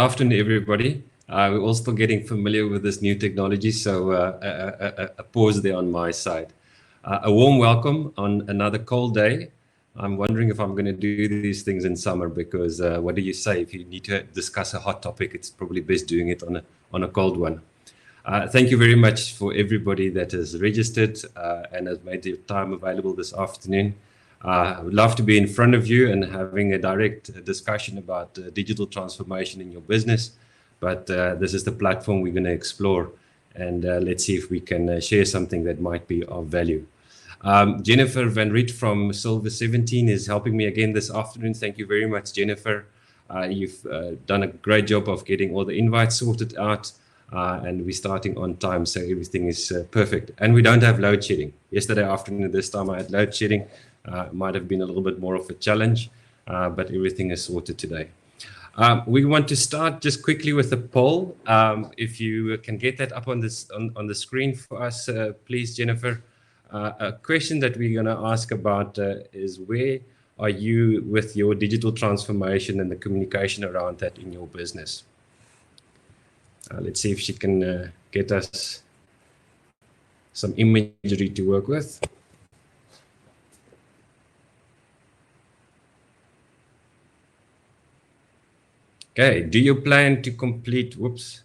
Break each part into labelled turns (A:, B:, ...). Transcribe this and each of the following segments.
A: Afternoon, everybody. We're all still getting familiar with this new technology, so a pause there on my side. A warm welcome on another cold day. I'm wondering if I'm going to do these things in summer because what do you say? If you need to discuss a hot topic, it's probably best doing it on a cold one. Thank you very much for everybody that has registered and has made their time available this afternoon. I would love to be in front of you and having a direct discussion about digital transformation in your business. But this is the platform we're going to explore. And let's see if we can share something that might be of value. Jennifer Van Riet from Silver 17 is helping me again this afternoon. Thank you very much, Jennifer. You've done a great job of getting all the invites sorted out. And we're starting on time, so everything is perfect. And we don't have load shedding. Yesterday afternoon at this time, I had load shedding. It might have been a little bit more of a challenge, but everything is sorted today. We want to start just quickly with a poll. If you can get that up on the screen for us, please, Jennifer. A question that we're going to ask about is where are you with your digital transformation and the communication around that in your business? Let's see if she can get us some imagery to work with. Okay, do you plan to complete, whoops.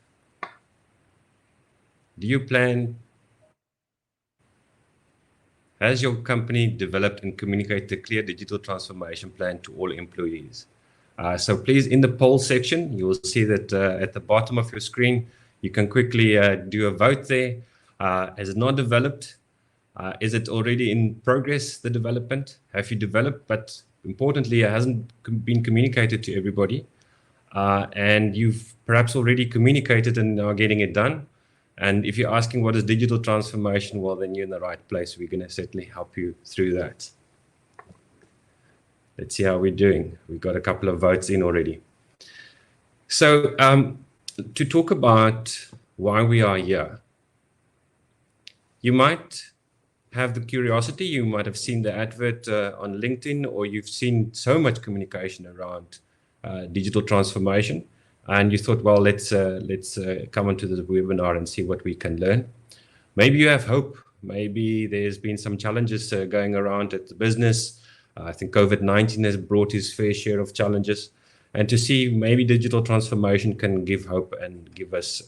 A: Do you plan, has your company developed and communicated a clear digital transformation plan to all employees? So please, in the poll section, you will see that at the bottom of your screen, you can quickly do a vote there. Has it not developed? Is it already in progress, the development? Have you developed? But importantly, it hasn't been communicated to everybody. And you've perhaps already communicated and are getting it done. And if you're asking what is digital transformation, well, then you're in the right place. We're going to certainly help you through that. Let's see how we're doing. We've got a couple of votes in already. So to talk about why we are here, you might have the curiosity, you might have seen the advert on LinkedIn, or you've seen so much communication around digital transformation, and you thought, well, let's come onto the webinar and see what we can learn. Maybe you have hope. Maybe there's been some challenges going around at the business. I think COVID-19 has brought his fair share of challenges, and to see maybe digital transformation can give hope and give us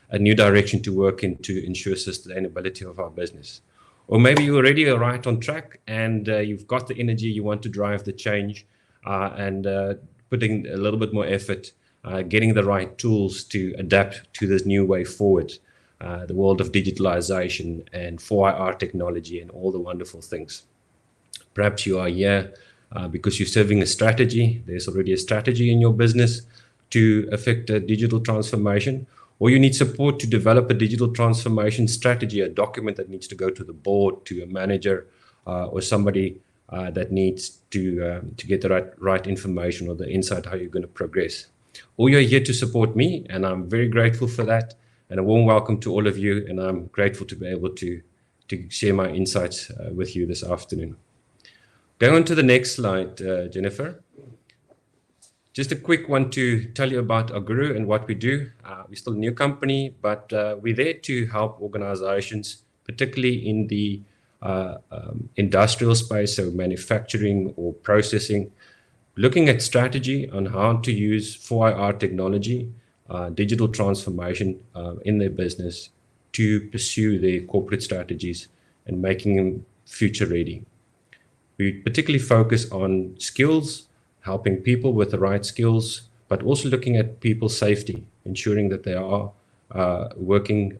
A: a new direction to work in to ensure sustainability of our business. Or maybe you already are right on track and you've got the energy, you want to drive the change and putting a little bit more effort, getting the right tools to adapt to this new way forward, the world of digitalization and 4IR technology and all the wonderful things. Perhaps you are here because you're serving a strategy. There's already a strategy in your business to affect a digital transformation, or you need support to develop a digital transformation strategy, a document that needs to go to the board, to a manager, or somebody that needs to get the right information or the insight how you're going to progress. Or you're here to support me, and I'm very grateful for that. And a warm welcome to all of you, and I'm grateful to be able to share my insights with you this afternoon. Going on to the next slide, Jennifer. Just a quick one to tell you about Aguru and what we do. We're still a new company, but we're there to help organizations, particularly in the industrial space, so manufacturing or processing, looking at strategy on how to use 4IR technology, digital transformation in their business to pursue their corporate strategies and making them future ready. We particularly focus on skills, helping people with the right skills, but also looking at people's safety, ensuring that they are working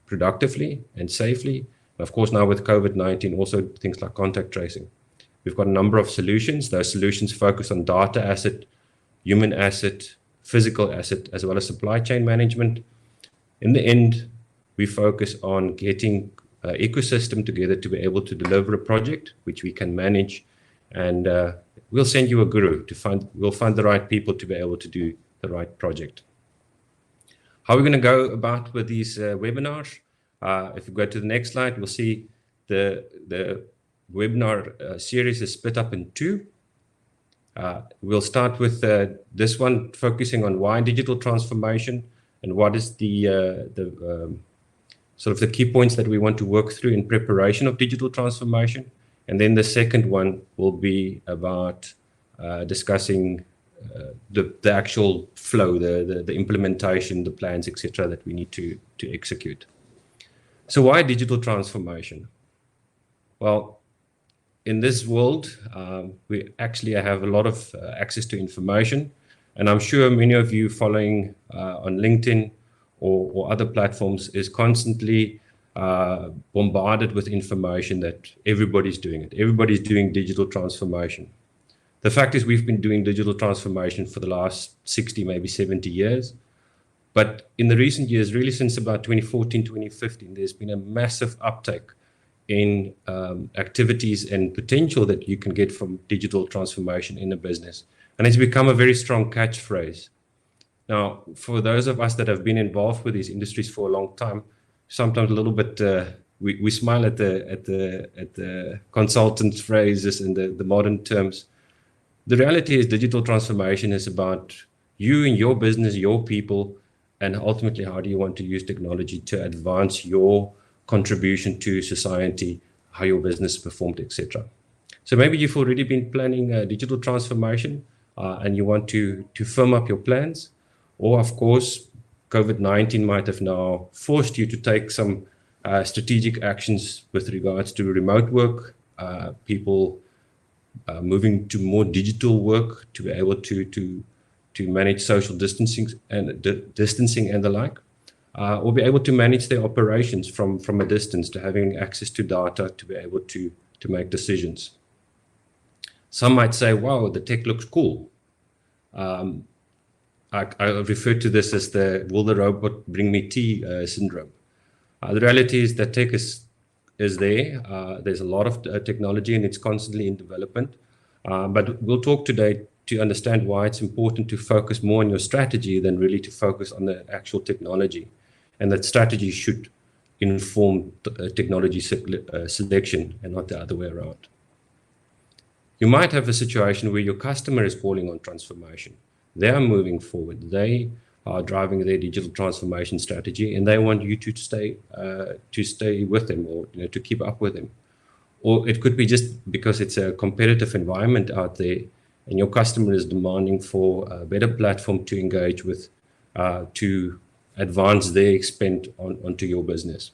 A: productively and safely. And of course, now with COVID-19, also things like contact tracing. We've got a number of solutions. Those solutions focus on data asset, human asset, physical asset, as well as supply chain management. In the end, we focus on getting an ecosystem together to be able to deliver a project which we can manage, and we'll send you a guru to find. We'll find the right people to be able to do the right project. How are we going to go about with these webinars? If we go to the next slide, we'll see the webinar series is split up in two. We'll start with this one, focusing on why digital transformation and what is the sort of the key points that we want to work through in preparation of digital transformation. And then the second one will be about discussing the actual flow, the implementation, the plans, etc., that we need to execute. So why digital transformation? Well, in this world, we actually have a lot of access to information, and I'm sure many of you following on LinkedIn or other platforms is constantly bombarded with information that everybody's doing it. Everybody's doing digital transformation. The fact is we've been doing digital transformation for the last 60, maybe 70 years. But in the recent years, really since about 2014, 2015, there's been a massive uptake in activities and potential that you can get from digital transformation in a business. And it's become a very strong catchphrase. Now, for those of us that have been involved with these industries for a long time, sometimes a little bit, we smile at the consultant phrases and the modern terms. The reality is digital transformation is about you and your business, your people, and ultimately how do you want to use technology to advance your contribution to society, how your business performed, etc. So maybe you've already been planning digital transformation and you want to firm up your plans. Or of course, COVID-19 might have now forced you to take some strategic actions with regards to remote work, people moving to more digital work to be able to manage social distancing and the like, or be able to manage their operations from a distance, to having access to data to be able to make decisions. Some might say, wow, the tech looks cool. I refer to this as the will the robot bring me tea syndrome. The reality is that tech is there. There's a lot of technology and it's constantly in development. But we'll talk today to understand why it's important to focus more on your strategy than really to focus on the actual technology. And that strategy should inform technology selection and not the other way around. You might have a situation where your customer is calling on transformation. They are moving forward. They are driving their digital transformation strategy, and they want you to stay with them, or to keep up with them. Or it could be just because it's a competitive environment out there, and your customer is demanding for a better platform to engage with, to advance their spend onto your business.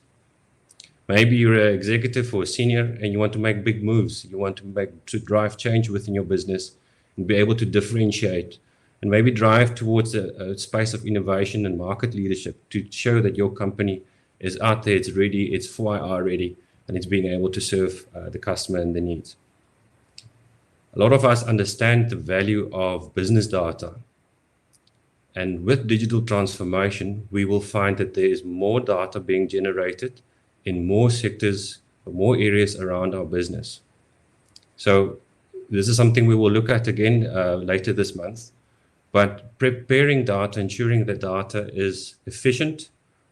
A: Maybe you're an executive or a senior and you want to make big moves. You want to drive change within your business and be able to differentiate and maybe drive towards a space of innovation and market leadership to show that your company is out there, it's ready, it's 4IR ready, and it's being able to serve the customer and the needs. A lot of us understand the value of business data. And with digital transformation, we will find that there is more data being generated in more sectors, more areas around our business. So this is something we will look at again later this month. But preparing data, ensuring the data is efficient,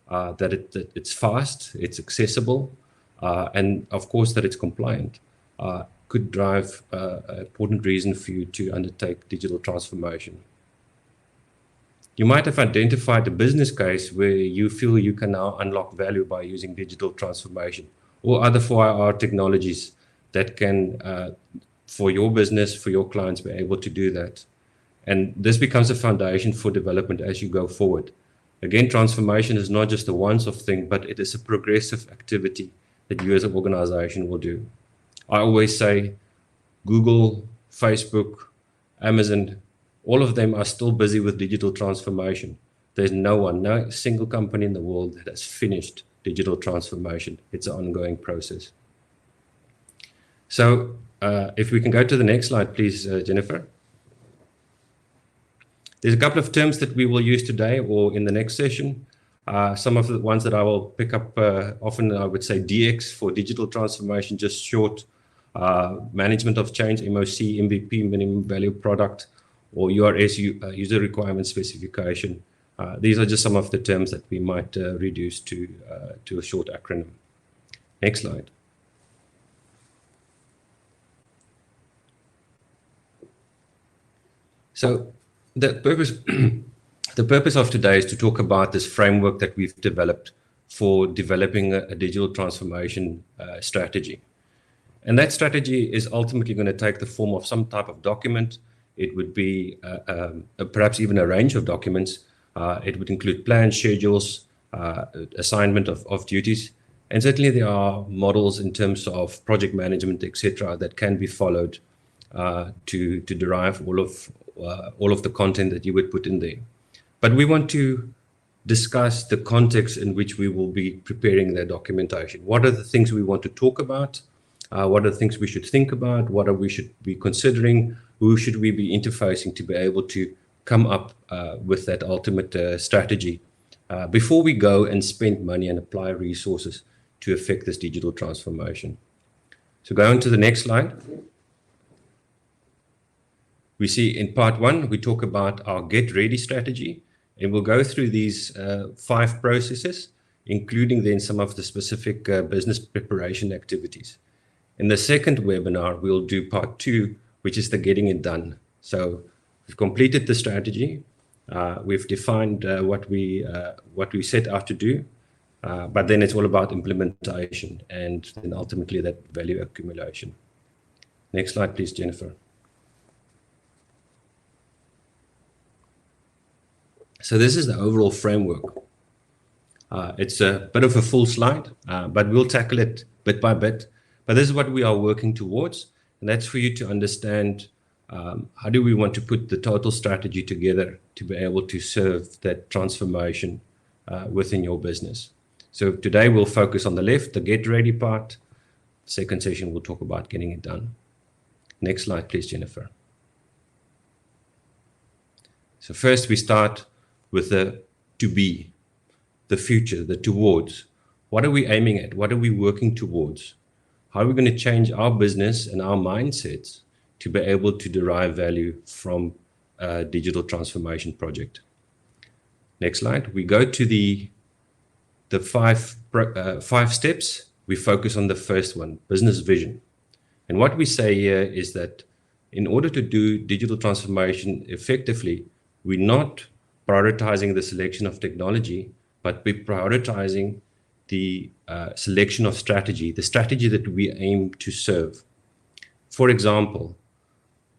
A: that it's fast, it's accessible, and of course that it's compliant, could drive an important reason for you to undertake digital transformation. You might have identified a business case where you feel you can now unlock value by using digital transformation or other 4IR technologies that can, for your business, for your clients, be able to do that. And this becomes a foundation for development as you go forward. Again, transformation is not just a once-off thing, but it is a progressive activity that you as an organization will do. I always say Google, Facebook, Amazon, all of them are still busy with digital transformation. There's no single company in the world that has finished digital transformation. It's an ongoing process. So if we can go to the next slide, please, Jennifer. There's a couple of terms that we will use today or in the next session. Some of the ones that I will pick up often, I would say DX for digital transformation, just short, management of change, MOC, MVP, minimum value product, or URS, user requirement specification. These are just some of the terms that we might reduce to a short acronym. Next slide. So the purpose, the purpose of today is to talk about this framework that we've developed for developing a digital transformation strategy. And that strategy is ultimately going to take the form of some type of document. It would be perhaps even a range of documents. It would include plans, schedules, assignment of duties. And certainly there are models in terms of project management, etc., that can be followed to derive all of the content that you would put in there. But we want to discuss the context in which we will be preparing that documentation. What are the things we want to talk about? What are the things we should think about? What are we should be considering? Who should we be interfacing to be able to come up with that ultimate strategy before we go and spend money and apply resources to affect this digital transformation? So going to the next slide. We see in part one, we talk about our get ready strategy, and we'll go through these 5 processes, including then some of the specific business preparation activities. In the second webinar, we'll do part 2, which is the getting it done. So we've completed the strategy. We've defined what we set out to do, but then it's all about implementation and then ultimately that value accumulation. Next slide, please, Jennifer. So this is the overall framework. It's a bit of a full slide, but we'll tackle it bit by bit. But this is what we are working towards, and that's for you to understand how do we want to put the total strategy together to be able to serve that transformation within your business. So today we'll focus on the left, the get ready part. Second session, we'll talk about getting it done. Next slide, please, Jennifer. So first we start with the to be, the future, the towards. What are we aiming at? What are we working towards? How are we going to change our business and our mindsets to be able to derive value from a digital transformation project? Next slide. We go to the 5 steps. We focus on the first one, business vision. And what we say here is that in order to do digital transformation effectively, we're not prioritizing the selection of technology, but we're prioritizing the selection of strategy, the strategy that we aim to serve. For example,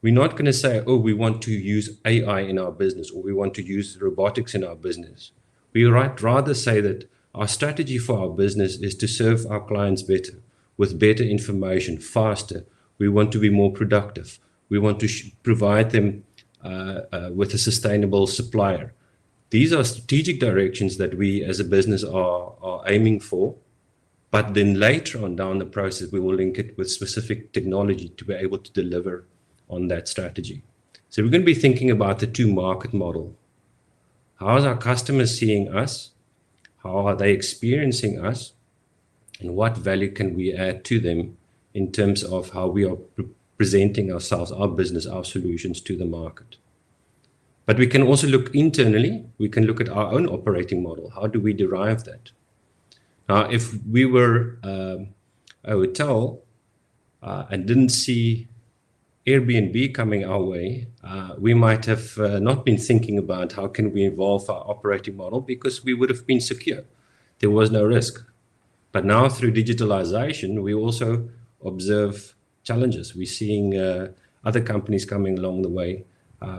A: we're not going to say, oh, we want to use AI in our business, or we want to use robotics in our business. We might rather say that our strategy for our business is to serve our clients better, with better information, faster. We want to be more productive. We want to provide them with a sustainable supplier. These are strategic directions that we as a business are aiming for, but then later on down the process, we will link it with specific technology to be able to deliver on that strategy. So we're going to be thinking about the 2 market model. How is our customers seeing us? How are they experiencing us? And what value can we add to them in terms of how we are presenting ourselves, our business, our solutions to the market? But we can also look internally. We can look at our own operating model. How do we derive that? Now, if we were a hotel and didn't see Airbnb coming our way, we might have not been thinking about how can we evolve our operating model, because we would have been secure. There was no risk. But now through digitalization, we also observe challenges. We're seeing other companies coming along the way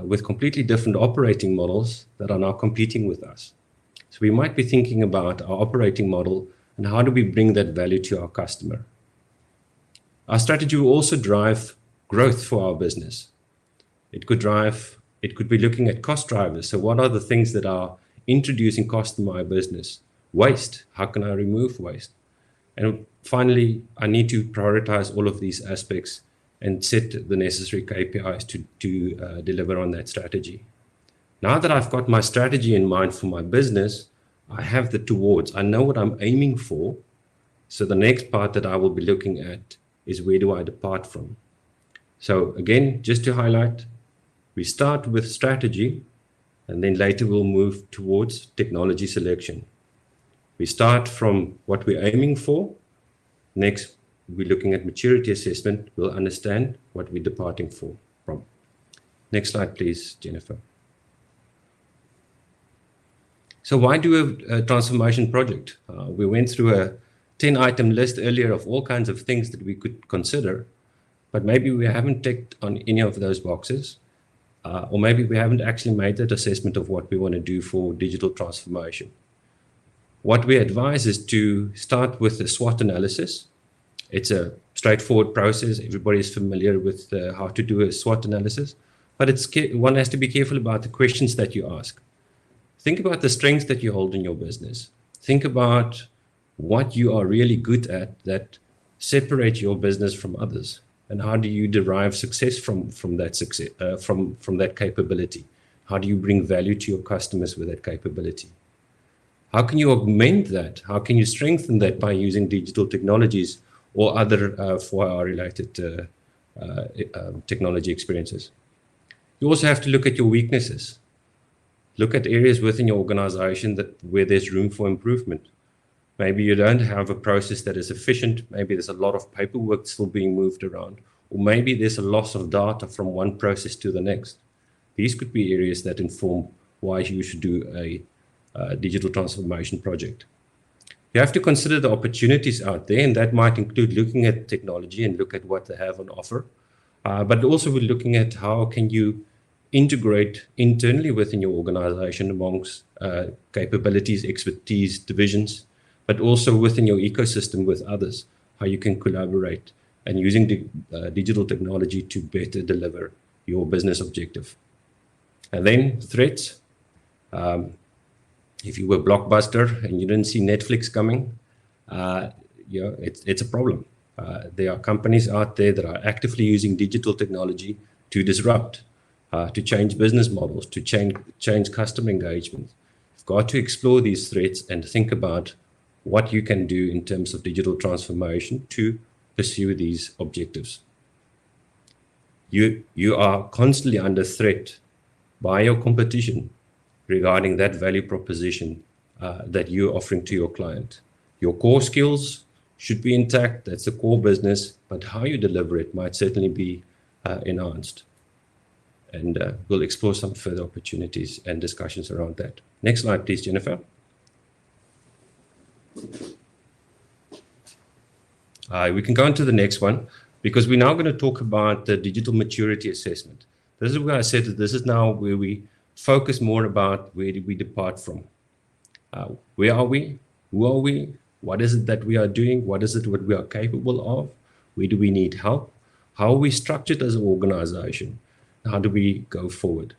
A: with completely different operating models that are now competing with us. So we might be thinking about our operating model and how do we bring that value to our customer. Our strategy will also drive growth for our business. It could be looking at cost drivers. So what are the things that are introducing cost to my business? Waste. How can I remove waste? And finally, I need to prioritize all of these aspects and set the necessary KPIs to deliver on that strategy. Now that I've got my strategy in mind for my business, I have the towards. I know what I'm aiming for. So the next part that I will be looking at is where do I depart from? So again, just to highlight, we start with strategy, and then later we'll move towards technology selection. We start from what we're aiming for. Next, we're looking at maturity assessment. We'll understand what we're departing from. Next slide, please, Jennifer. So why do a transformation project? We went through a 10-item list earlier of all kinds of things that we could consider, but maybe we haven't ticked on any of those boxes, or maybe we haven't actually made that assessment of what we want to do for digital transformation. What we advise is to start with a SWOT analysis. It's a straightforward process. Everybody is familiar with how to do a SWOT analysis, but one has to be careful about the questions that you ask. Think about the strengths that you hold in your business. Think about what you are really good at that separate your business from others, and how do you derive success from that success, from that capability? How do you bring value to your customers with that capability? How can you augment that? How can you strengthen that by using digital technologies or other 4R related technology experiences? You also have to look at your weaknesses. Look at areas within your organization where there's room for improvement. Maybe you don't have a process that is efficient. Maybe there's a lot of paperwork still being moved around, or maybe there's a loss of data from one process to the next. These could be areas that inform why you should do a digital transformation project. You have to consider the opportunities out there, and that might include looking at technology and look at what they have on offer, but also we're looking at how can you integrate internally within your organization amongst capabilities, expertise, divisions, but also within your ecosystem with others, how you can collaborate and using digital technology to better deliver your business objective. And then threats. If you were Blockbuster and you didn't see Netflix coming, it's a problem. There are companies out there that are actively using digital technology to disrupt, to change business models, to change customer engagement. You've got to explore these threats and think about what you can do in terms of digital transformation to pursue these objectives. You are constantly under threat by your competition regarding that value proposition that you're offering to your client. Your core skills should be intact, that's the core business, but how you deliver it might certainly be enhanced. And we'll explore some further opportunities and discussions around that. Next slide, please, Jennifer. We can go on to the next one, because we're now going to talk about the digital maturity assessment. This is where I said that this is now where we focus more about where did we depart from. Where are we? Who are we? What is it that we are doing? What is it what we are capable of? Where do we need help? How are we structured as an organization? How do we go forward?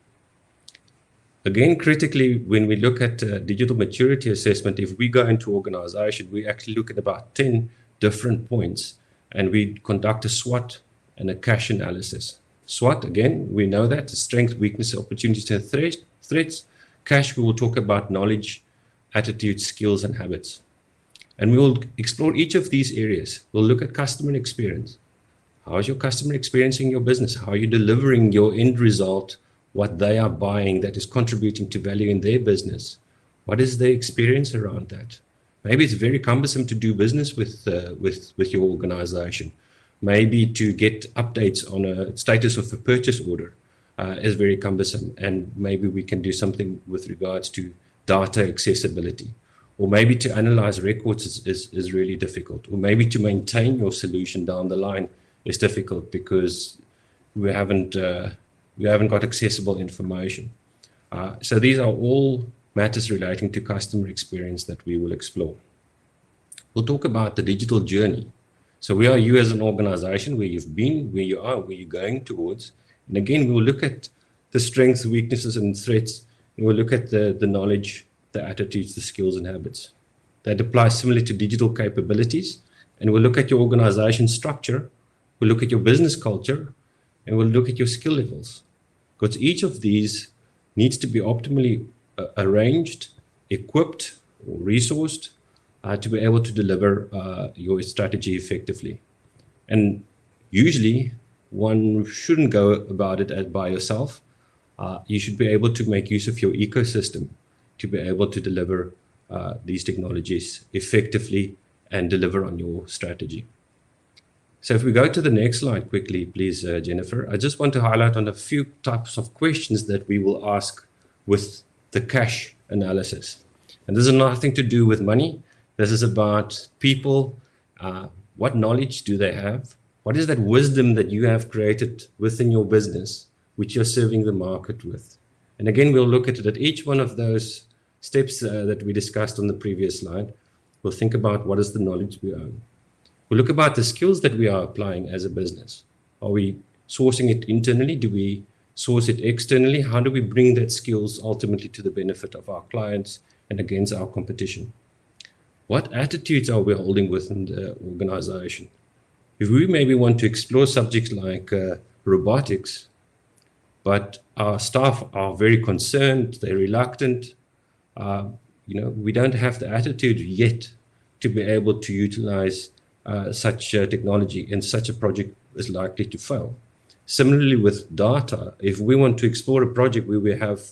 A: Again, critically, when we look at digital maturity assessment, if we go into organization, we actually look at about 10 different points, and we conduct a SWOT and a cash analysis. SWOT, again, we know that, the strength, weakness, opportunities, and threats. Cash, we will talk about knowledge, attitudes, skills, and habits. And we will explore each of these areas. We'll look at customer experience. How is your customer experiencing your business? How are you delivering your end result, what they are buying that is contributing to value in their business? What is their experience around that? Maybe it's very cumbersome to do business with your organization. Maybe to get updates on a status of a purchase order is very cumbersome, and maybe we can do something with regards to data accessibility. Or maybe to analyze records is really difficult. Or maybe to maintain your solution down the line is difficult because we haven't got accessible information. So these are all matters relating to customer experience that we will explore. We'll talk about the digital journey. So where are you as an organization, where you've been, where you are, where you're going towards. And again, we'll look at the strengths, weaknesses, and threats. And we'll look at the knowledge, the attitudes, the skills, and habits. That applies similarly to digital capabilities. And we'll look at your organization structure. We'll look at your business culture. And we'll look at your skill levels. Because each of these needs to be optimally arranged, equipped, or resourced to be able to deliver your strategy effectively. And usually, one shouldn't go about it by yourself. You should be able to make use of your ecosystem to be able to deliver these technologies effectively and deliver on your strategy. So if we go to the next slide quickly, please, Jennifer, I just want to highlight on a few types of questions that we will ask with the cash analysis. And this is nothing to do with money. This is about people. What knowledge do they have? What is that wisdom that you have created within your business, which you're serving the market with? And again, we'll look at it at each one of those steps that we discussed on the previous slide. We'll think about what is the knowledge we own. We'll look about the skills that we are applying as a business. Are we sourcing it internally? Do we source it externally? How do we bring that skills ultimately to the benefit of our clients and against our competition? What attitudes are we holding within the organization? If we maybe want to explore subjects like robotics, but our staff are very concerned, they're reluctant, we don't have the attitude yet to be able to utilize such technology, and such a project is likely to fail. Similarly with data, if we want to explore a project where we have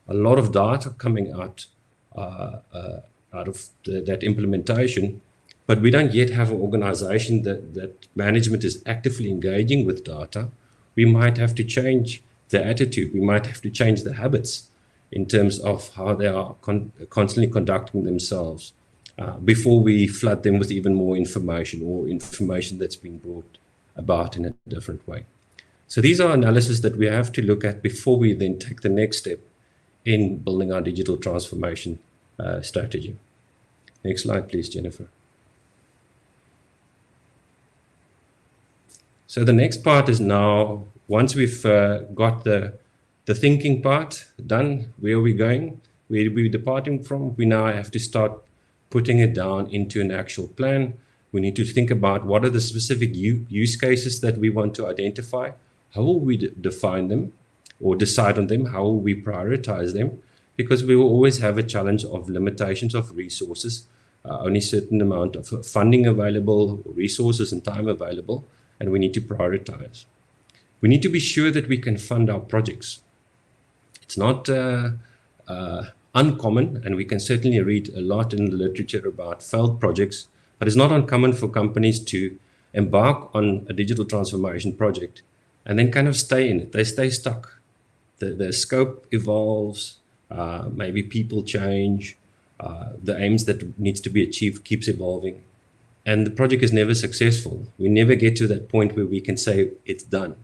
A: a lot of data coming out of that implementation, but we don't yet have an organization that management is actively engaging with data, we might have to change the attitude. We might have to change the habits in terms of how they are constantly conducting themselves before we flood them with even more information, or information that's been brought about in a different way. So these are analyses that we have to look at before we then take the next step in building our digital transformation strategy. Next slide, please, Jennifer. So the next part is now, once we've got the thinking part done, where are we going, where are we departing from, we now have to start putting it down into an actual plan. We need to think about what are the specific use cases that we want to identify, how will we define them or decide on them, how will we prioritize them, because we will always have a challenge of limitations of resources, only a certain amount of funding available, resources and time available, and we need to prioritize. We need to be sure that we can fund our projects. It's not uncommon, and we can certainly read a lot in the literature about failed projects, but it's not uncommon for companies to embark on a digital transformation project and then kind of stay in it. They stay stuck. The scope evolves, maybe people change, the aims that needs to be achieved keeps evolving, and the project is never successful. We never get to that point where we can say it's done.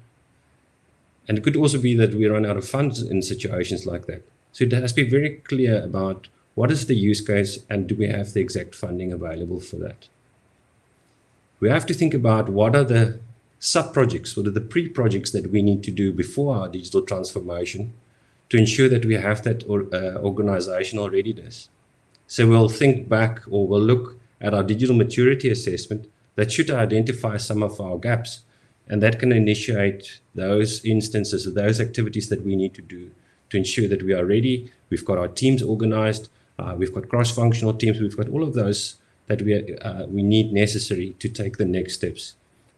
A: And it could also be that we run out of funds in situations like that. So it has to be very clear about what is the use case and do we have the exact funding available for that. We have to think about what are the sub-projects, what are the pre-projects that we need to do before our digital transformation to ensure that we have that organizational readiness. So we'll think back, or we'll look at our digital maturity assessment that should identify some of our gaps, and that can initiate those instances or those activities that we need to do to ensure that we are ready. We've got our teams organized, we've got cross-functional teams, we've got all of those that we need necessary to take the next steps.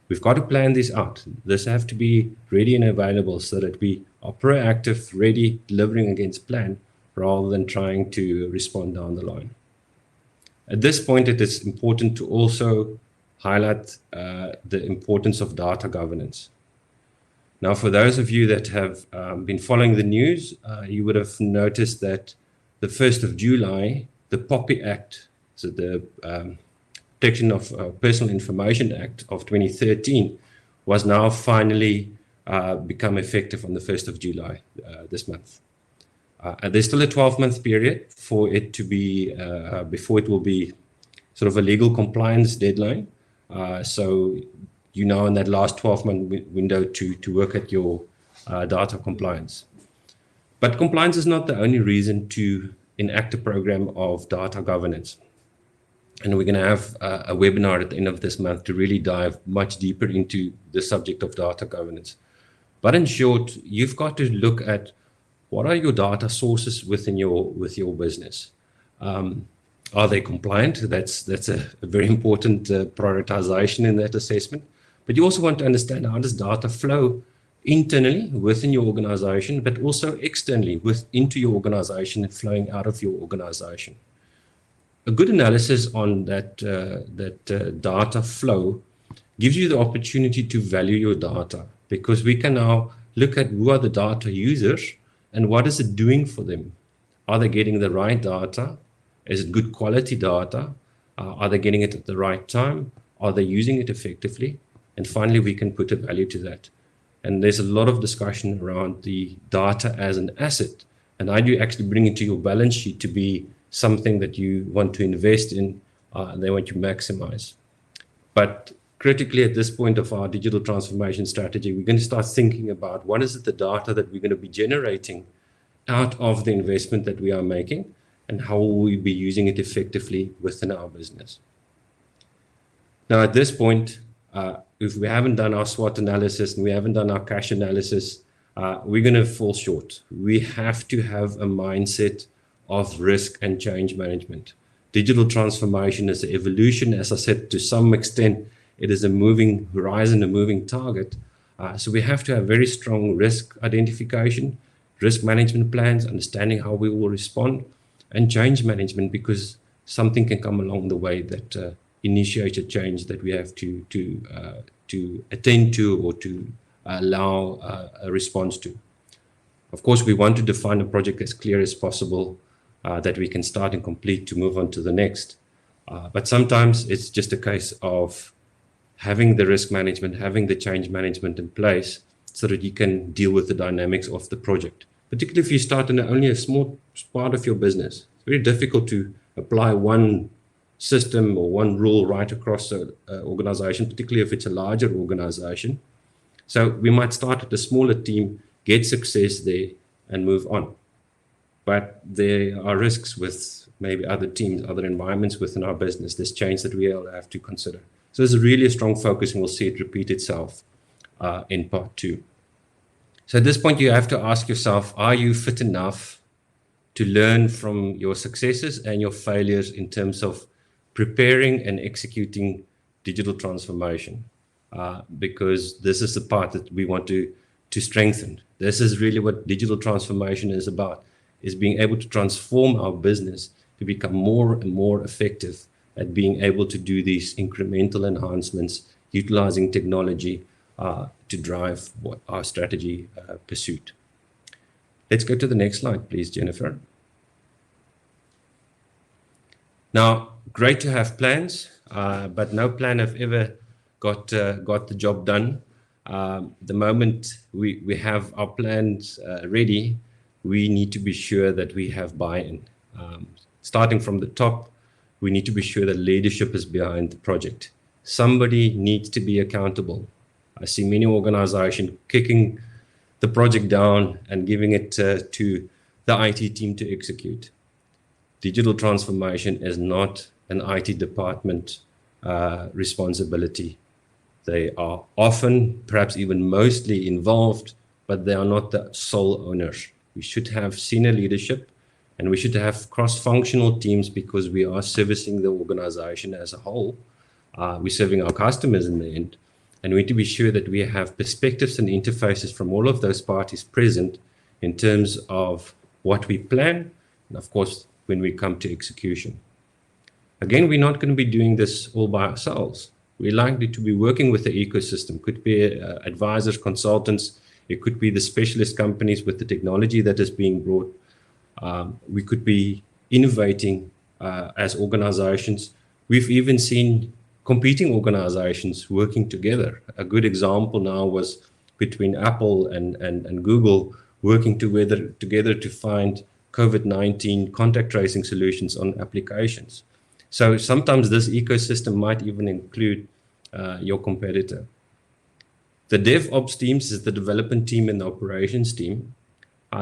A: We've got to plan this out. This have to be ready and available so that we are proactive, ready, delivering against plan, rather than trying to respond down the line. At this point, it is important to also highlight the importance of data governance. Now, for those of you that have been following the news, you would have noticed that the 1st of July, the POPI Act, so the Protection of Personal Information Act of 2013, was now finally become effective on the 1st of July this month. And there's still a 12-month period for it to be, before it will be sort of a legal compliance deadline. So you now in that last 12-month window to work at your data compliance. But compliance is not the only reason to enact a program of data governance. And we're going to have a webinar at the end of this month to really dive much deeper into the subject of data governance. But in short, you've got to look at what are your data sources with your business. Are they compliant? That's a very important prioritization in that assessment. But you also want to understand, how does data flow internally within your organization, but also externally into your organization and flowing out of your organization. A good analysis on that data flow gives you the opportunity to value your data, because we can now look at who are the data users and what is it doing for them. Are they getting the right data? Is it good quality data? Are they getting it at the right time? Are they using it effectively? And finally, we can put a value to that. And there's a lot of discussion around the data as an asset. And how do you actually bring it to your balance sheet to be something that you want to invest in, and they want to maximize. But critically, at this point of our digital transformation strategy, we're going to start thinking about what is it the data that we're going to be generating out of the investment that we are making, and how will we be using it effectively within our business. Now, at this point, if we haven't done our SWOT analysis and we haven't done our cash analysis, we're going to fall short. We have to have a mindset of risk and change management. Digital transformation is an evolution. As I said, to some extent, it is a moving horizon, a moving target. So we have to have very strong risk identification, risk management plans, understanding how we will respond, and change management, because something can come along the way that initiates a change that we have to attend to or to allow a response to. Of course, we want to define a project as clear as possible, that we can start and complete to move on to the next. But sometimes it's just a case of having the risk management, having the change management in place so that you can deal with the dynamics of the project. Particularly if you start in only a small part of your business. It's very difficult to apply one system or one rule right across an organization, particularly if it's a larger organization. So we might start at a smaller team, get success there, and move on. But there are risks with maybe other teams, other environments within our business. There's change that we all have to consider. So there's really a strong focus, and we'll see it repeat itself in part 2. So at this point, you have to ask yourself, are you fit enough to learn from your successes and your failures in terms of preparing and executing digital transformation? Because this is the part that we want to strengthen. This is really what digital transformation is about, is being able to transform our business to become more and more effective at being able to do these incremental enhancements, utilizing technology to drive what our strategy pursuit. Let's go to the next slide, please, Jennifer. Now, great to have plans, but no plan have ever got the job done. The moment we have our plans ready, we need to be sure that we have buy-in. Starting from the top, we need to be sure that leadership is behind the project. Somebody needs to be accountable. I see many organizations kicking the project down and giving it to the IT team to execute. Digital transformation is not an IT department responsibility. They are often, perhaps even mostly involved, but they are not the sole owners. We should have senior leadership, and we should have cross-functional teams, because we are servicing the organization as a whole. We're serving our customers in the end. And we need to be sure that we have perspectives and interfaces from all of those parties present in terms of what we plan, and of course, when we come to execution. Again, we're not going to be doing this all by ourselves. We're likely to be working with the ecosystem. Could be advisors, consultants. It could be the specialist companies with the technology that is being brought. We could be innovating as organizations. We've even seen competing organizations working together. A good example now was between Apple and Google working together to find COVID-19 contact tracing solutions on applications. So sometimes this ecosystem might even include your competitor. The DevOps teams is the development team and the operations team.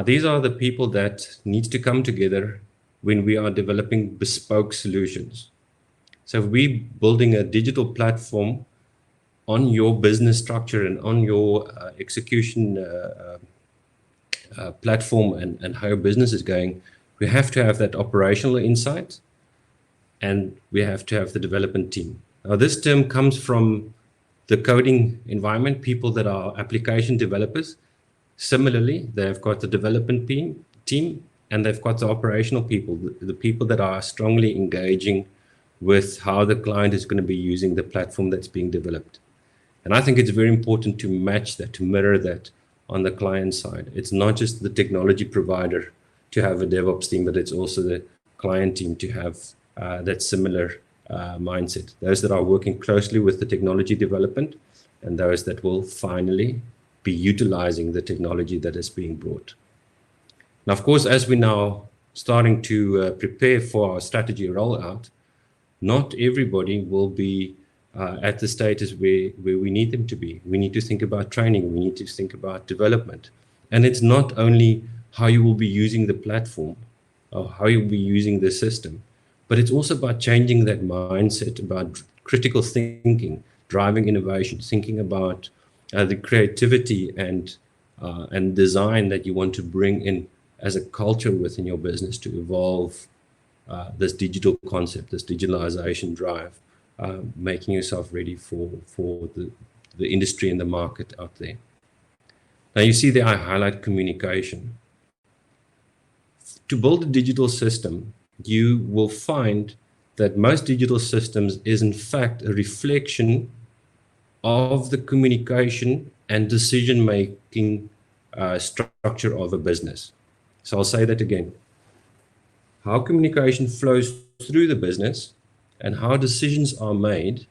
A: These are the people that need to come together when we are developing bespoke solutions. So if we're building a digital platform on your business structure and on your execution platform and how your business is going, we have to have that operational insight, and we have to have the development team. Now, this term comes from the coding environment, people that are application developers. Similarly, they've got the development team, and they've got the operational people, the people that are strongly engaging with how the client is going to be using the platform that's being developed. And I think it's very important to match that, to mirror that on the client side. It's not just the technology provider to have a DevOps team, but it's also the client team to have that similar mindset. Those that are working closely with the technology development and those that will finally be utilizing the technology that is being brought. Now, of course, as we're now starting to prepare for our strategy rollout, not everybody will be at the status where we need them to be. We need to think about training. We need to think about development. And it's not only how you will be using the platform or how you'll be using the system, but it's also about changing that mindset about critical thinking, driving innovation, thinking about the creativity and design that you want to bring in as a culture within your business to evolve this digital concept, this digitalization drive, making yourself ready for the industry and the market out there. Now you see there I highlight communication. To build a digital system, you will find that most digital systems is in fact a reflection of the communication and decision-making structure of a business. So I'll say that again. How communication flows through the business and how decisions are made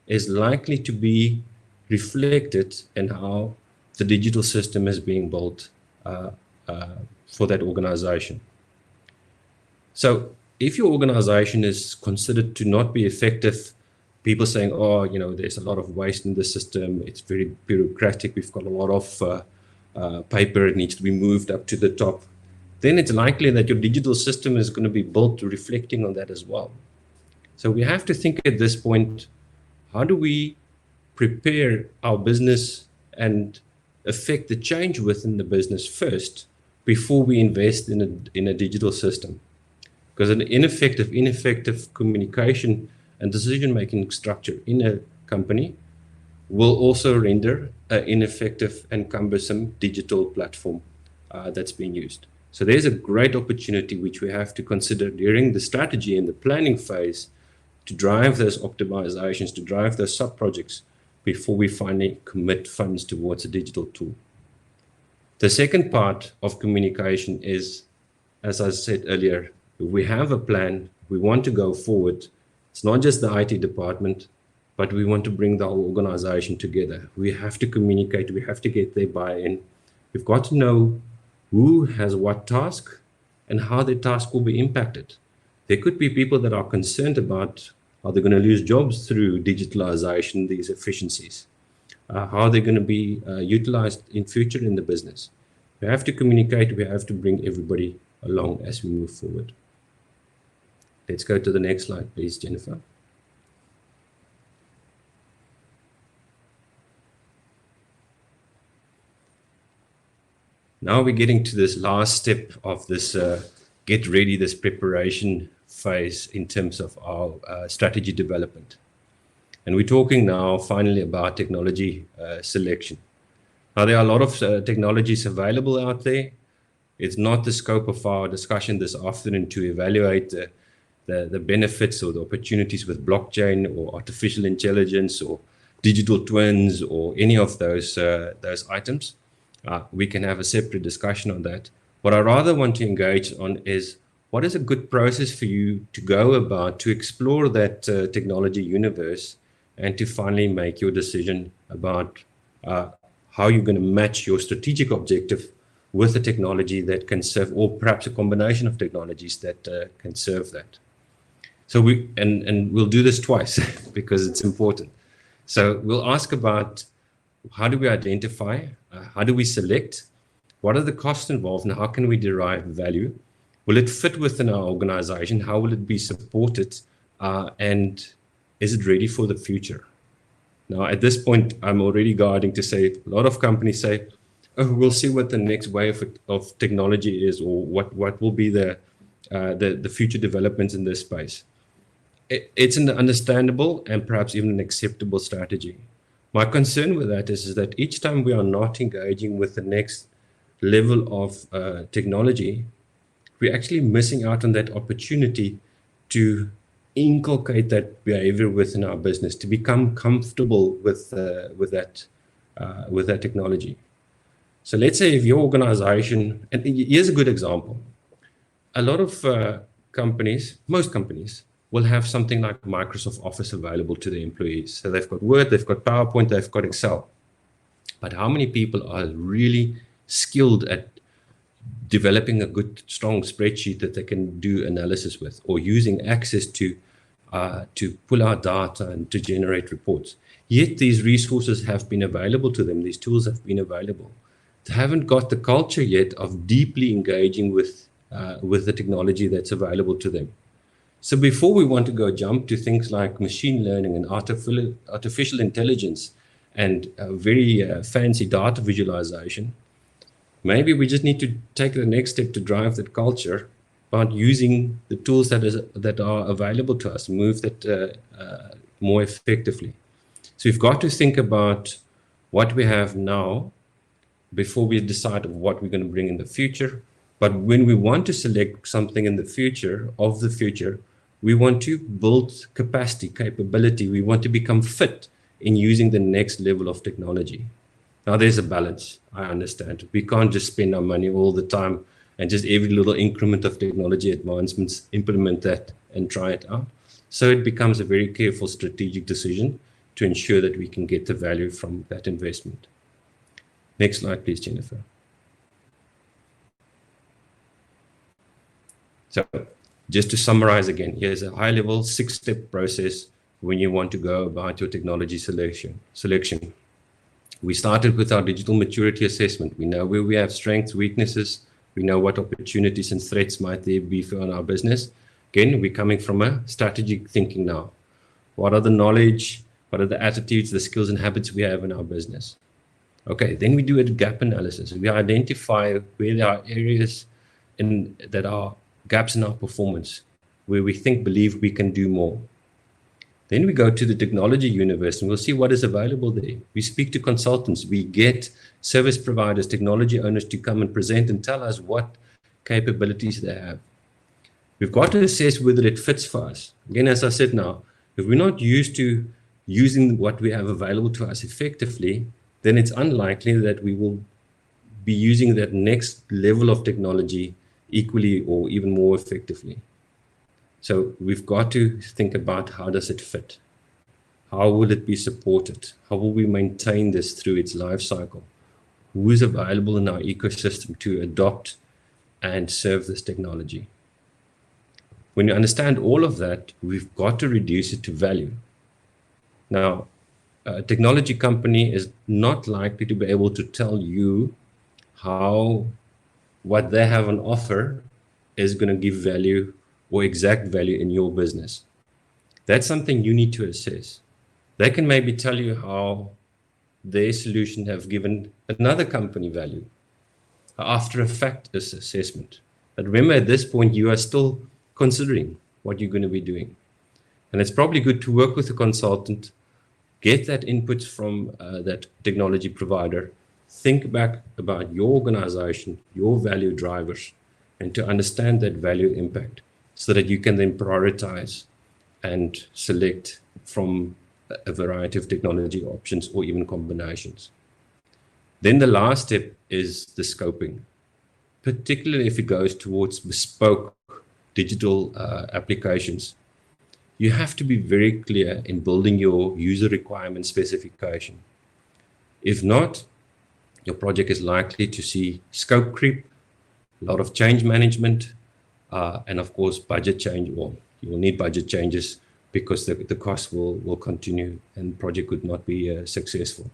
A: is likely to be reflected in how the digital system is being built for that organization. So if your organization is considered to not be effective, people saying, oh, you know, there's a lot of waste in the system, it's very bureaucratic, we've got a lot of paper, it needs to be moved up to the top, then it's likely that your digital system is going to be built reflecting on that as well. So we have to think at this point, how do we prepare our business and affect the change within the business first before we invest in a digital system? Because an ineffective communication and decision-making structure in a company will also render an ineffective and cumbersome digital platform that's being used. So there's a great opportunity which we have to consider during the strategy and the planning phase to drive those optimizations, to drive those sub-projects before we finally commit funds towards a digital tool. The second part of communication is, as I said earlier, if we have a plan, we want to go forward. It's not just the IT department, but we want to bring the whole organization together. We have to communicate, we have to get their buy-in. We've got to know who has what task and how their task will be impacted. There could be people that are concerned about how they're going to lose jobs through digitalization, these efficiencies, how they're going to be utilized in future in the business. We have to communicate, we have to bring everybody along as we move forward. Let's go to the next slide, please, Jennifer. Now we're getting to this last step of this get ready, this preparation phase in terms of our strategy development. And we're talking now finally about technology selection. Now there are a lot of technologies available out there. It's not the scope of our discussion this afternoon to evaluate the benefits or the opportunities with blockchain or artificial intelligence or digital twins or any of those items. We can have a separate discussion on that. What I rather want to engage on is what is a good process for you to go about to explore that technology universe and to finally make your decision about how you're going to match your strategic objective with a technology that can serve, or perhaps a combination of technologies that can serve that. So we'll do this twice because it's important. So we'll ask about how do we identify, how do we select, what are the costs involved, and how can we derive value? Will it fit within our organization? How will it be supported? And is it ready for the future? Now, at this point, I'm already guarding to say, a lot of companies say, oh, we'll see what the next wave of technology is, or what will be the future developments in this space. It's an understandable and perhaps even an acceptable strategy. My concern with that is that each time we are not engaging with the next level of technology, we're actually missing out on that opportunity to inculcate that behavior within our business, to become comfortable with that technology. So let's say if your organization, and here's a good example. A lot of companies, most companies, will have something like Microsoft Office available to their employees. So they've got Word, they've got PowerPoint, they've got Excel. But how many people are really skilled at developing a good, strong spreadsheet that they can do analysis with, or using access to pull out data and to generate reports? Yet these resources have been available to them. These tools have been available. They haven't got the culture yet of deeply engaging with the technology that's available to them. So before we want to go jump to things like machine learning and artificial intelligence and very fancy data visualization, maybe we just need to take the next step to drive that culture about using the tools that are available to us, move that more effectively. So we've got to think about what we have now before we decide what we're going to bring in the future. But when we want to select something in the future, we want to build capacity, capability. We want to become fit in using the next level of technology. Now, there's a balance, I understand. We can't just spend our money all the time and just every little increment of technology advancements, implement that and try it out. So it becomes a very careful strategic decision to ensure that we can get the value from that investment. Next slide, please, Jennifer. So just to summarize again, here's a high-level 6-step process when you want to go about your technology selection. We started with our digital maturity assessment. We know where we have strengths, weaknesses. We know what opportunities and threats might there be for our business. Again, we're coming from a strategic thinking now. What are the knowledge? What are the attitudes, the skills and habits we have in our business? Okay, then we do a gap analysis. We identify where there are areas that are gaps in our performance, where we believe we can do more. Then we go to the technology universe and we'll see what is available there. We speak to consultants, we get service providers, technology owners to come and present and tell us what capabilities they have. We've got to assess whether it fits for us. Again, as I said now, if we're not used to using what we have available to us effectively, then it's unlikely that we will be using that next level of technology equally or even more effectively. So we've got to think about, how does it fit? How will it be supported? How will we maintain this through its life cycle? Who is available in our ecosystem to adopt and serve this technology? When you understand all of that, we've got to reduce it to value. Now, a technology company is not likely to be able to tell you how what they have on offer is going to give value or exact value in your business. That's something you need to assess. They can maybe tell you how their solution have given another company value after a fact assessment. But remember, at this point, you are still considering what you're going to be doing. And it's probably good to work with a consultant, get that input from that technology provider, think back about your organization, your value drivers, and to understand that value impact so that you can then prioritize and select from a variety of technology options or even combinations. Then the last step is the scoping, particularly if it goes towards bespoke digital applications. You have to be very clear in building your user requirement specification. If not, your project is likely to see scope creep, a lot of change management, and of course, budget change. Well, you will need budget changes because the cost will continue and the project could not be successful.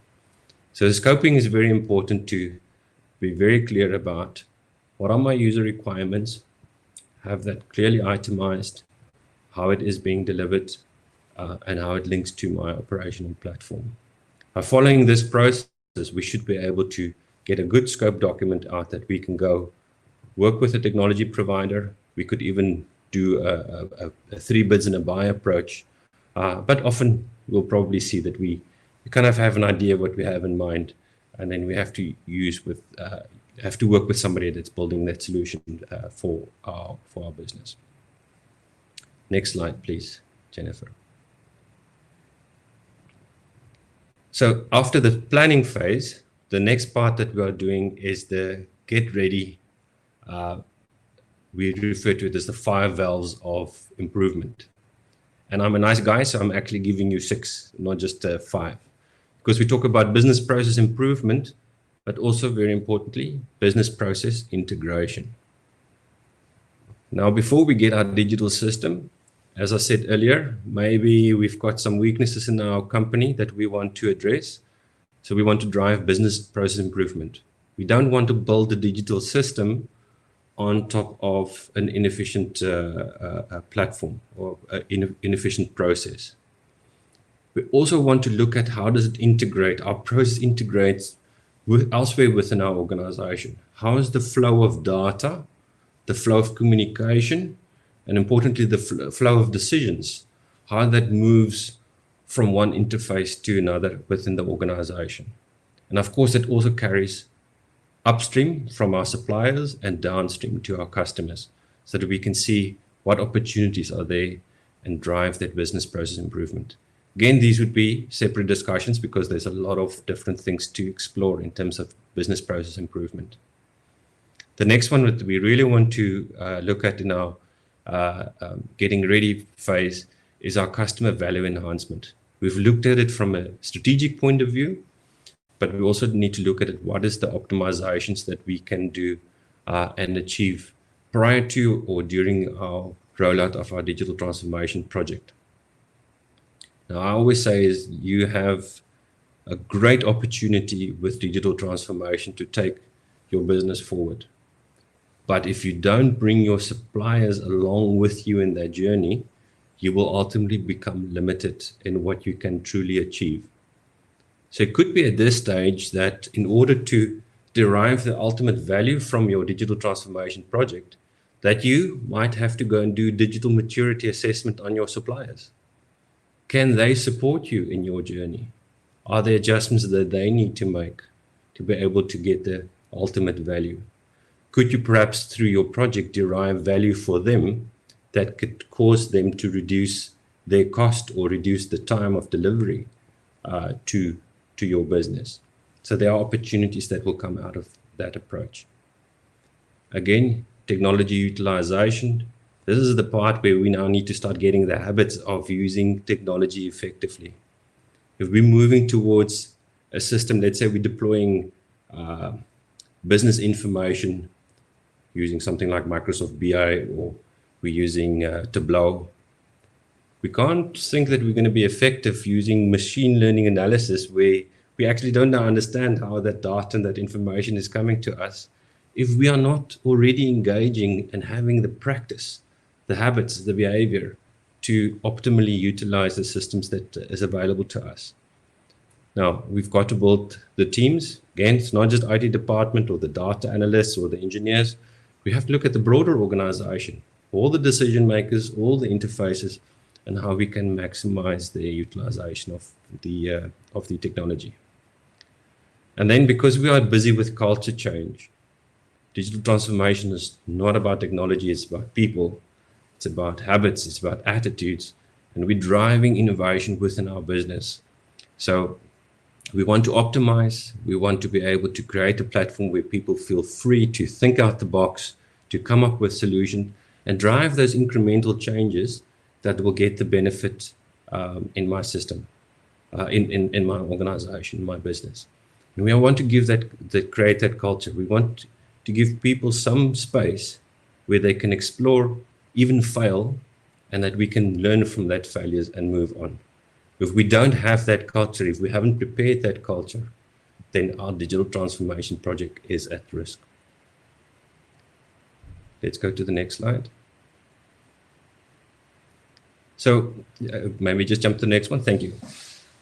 A: So the scoping is very important, to be very clear about what are my user requirements, have that clearly itemized, how it is being delivered, and how it links to my operational platform. By following this process, we should be able to get a good scope document out that we can go work with a technology provider. We could even do a 3 bids and a buy approach. But often we'll probably see that we kind of have an idea of what we have in mind, and then we have to work with somebody that's building that solution for our business. Next slide, please. Jennifer. So after the planning phase, the next part that we are doing is the get ready. We refer to it as the 5 valves of improvement. And I'm a nice guy, so I'm actually giving you 6, not just 5. Because we talk about business process improvement, but also very importantly, business process integration. Now, before we get our digital system, as I said earlier, maybe we've got some weaknesses in our company that we want to address. So we want to drive business process improvement. We don't want to build a digital system on top of an inefficient platform or inefficient process. We also want to look at how does it integrate, our process integrates with elsewhere within our organization. How is the flow of data, the flow of communication, and importantly, the flow of decisions, how that moves from one interface to another within the organization. And of course, it also carries upstream from our suppliers and downstream to our customers so that we can see what opportunities are there and drive that business process improvement. Again, these would be separate discussions because there's a lot of different things to explore in terms of business process improvement. The next one that we really want to look at in our getting ready phase is our customer value enhancement. We've looked at it from a strategic point of view, but we also need to look at it. What is the optimizations that we can do and achieve prior to or during our rollout of our digital transformation project? Now, I always say is you have a great opportunity with digital transformation to take your business forward. But if you don't bring your suppliers along with you in that journey, you will ultimately become limited in what you can truly achieve. So it could be at this stage that in order to derive the ultimate value from your digital transformation project, that you might have to go and do digital maturity assessment on your suppliers. Can they support you in your journey? Are there adjustments that they need to make to be able to get the ultimate value? Could you perhaps through your project derive value for them that could cause them to reduce their cost or reduce the time of delivery to your business? So there are opportunities that will come out of that approach. Again, technology utilization. This is the part where we now need to start getting the habits of using technology effectively. If we're moving towards a system, let's say we're deploying business information using something like Microsoft BI, or we're using Tableau, we can't think that we're going to be effective using machine learning analysis where we actually don't understand how that data and that information is coming to us if we are not already engaging and having the practice, the habits, the behavior to optimally utilize the systems that is available to us. Now, we've got to build the teams. Again, it's not just IT department or the data analysts or the engineers. We have to look at the broader organization, all the decision makers, all the interfaces, and how we can maximize the utilization of the technology. And then because we are busy with culture change, digital transformation is not about technology, it's about people, it's about habits, it's about attitudes, and we're driving innovation within our business. So we want to optimize, we want to be able to create a platform where people feel free to think out the box, to come up with solutions, and drive those incremental changes that will get the benefit in my system, in my organization, in my business. And we want to give create that culture. We want to give people some space where they can explore, even fail, and that we can learn from that failures and move on. If we don't have that culture, if we haven't prepared that culture, then our digital transformation project is at risk. Let's go to the next slide. So maybe just jump to the next one. Thank you.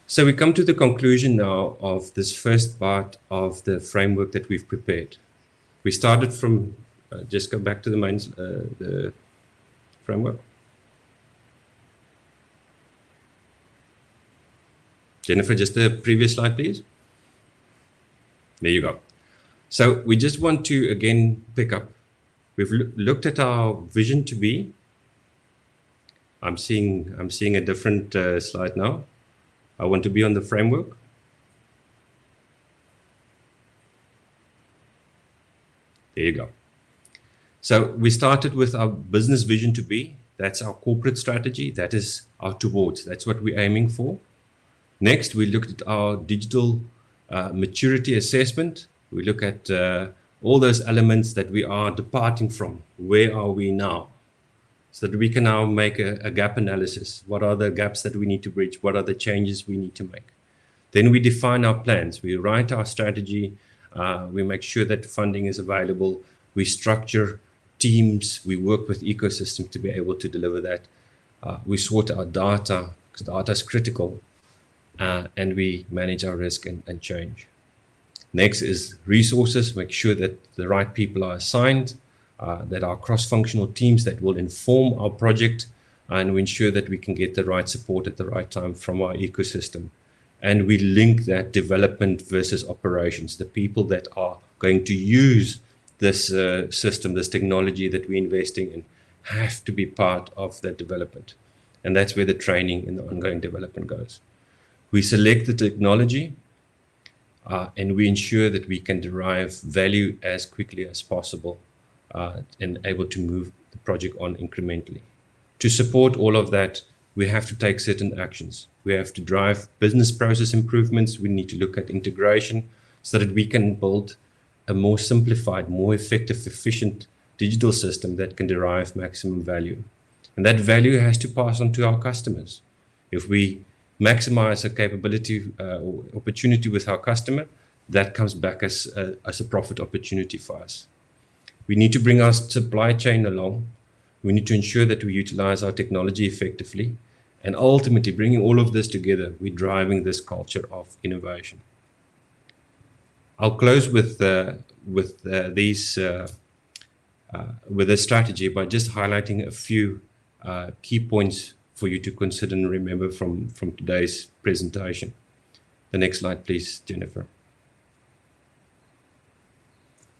A: So we come to the conclusion now of this first part of the framework that we've prepared. We started from, just go back to the main the framework. Jennifer, just the previous slide, please. There you go. So we just want to, again, pick up. We've looked at our vision to be. I'm seeing a different slide now. I want to be on the framework. There you go. So we started with our business vision to be. That's our corporate strategy. That is our towards. That's what we're aiming for. Next, we looked at our digital maturity assessment. We look at all those elements that we are departing from. Where are we now? So that we can now make a gap analysis. What are the gaps that we need to bridge? What are the changes we need to make? Then we define our plans. We write our strategy. We make sure that funding is available. We structure teams. We work with ecosystems to be able to deliver that. We sort our data, because data is critical. And we manage our risk and change. Next is resources. Make sure that the right people are assigned, that our cross-functional teams that will inform our project, and we ensure that we can get the right support at the right time from our ecosystem. And we link that development versus operations. The people that are going to use this system, this technology that we're investing in, have to be part of that development. And that's where the training and the ongoing development goes. We select the technology and we ensure that we can derive value as quickly as possible and able to move the project on incrementally. To support all of that, we have to take certain actions. We have to drive business process improvements. We need to look at integration so that we can build a more simplified, more effective, efficient digital system that can derive maximum value. And that value has to pass on to our customers. If we maximize a capability or opportunity with our customer, that comes back as a profit opportunity for us. We need to bring our supply chain along. We need to ensure that we utilize our technology effectively. And ultimately, bringing all of this together, we're driving this culture of innovation. I'll close with this strategy by just highlighting a few key points for you to consider and remember from today's presentation. The next slide, please, Jennifer.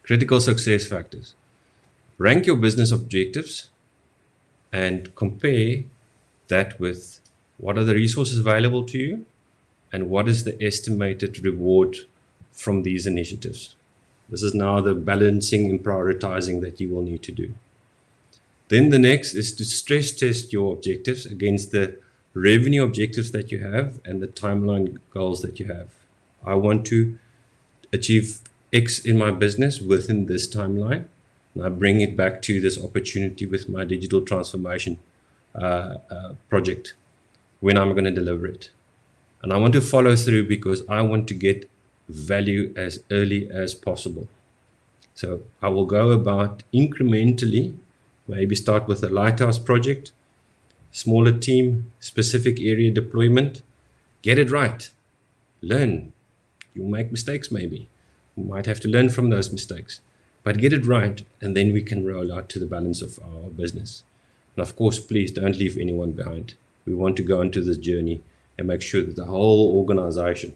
A: Critical success factors. Rank your business objectives and compare that with what are the resources available to you and what is the estimated reward from these initiatives. This is now the balancing and prioritizing that you will need to do. Then the next is to stress test your objectives against the revenue objectives that you have and the timeline goals that you have. I want to achieve X in my business within this timeline. And I bring it back to this opportunity with my digital transformation project, when I'm going to deliver it. And I want to follow through because I want to get value as early as possible. So I will go about incrementally. Maybe start with a lighthouse project, smaller team, specific area deployment. Get it right. Learn. You'll make mistakes maybe. You might have to learn from those mistakes. But get it right, and then we can roll out to the balance of our business. And of course, please don't leave anyone behind. We want to go into this journey and make sure that the whole organization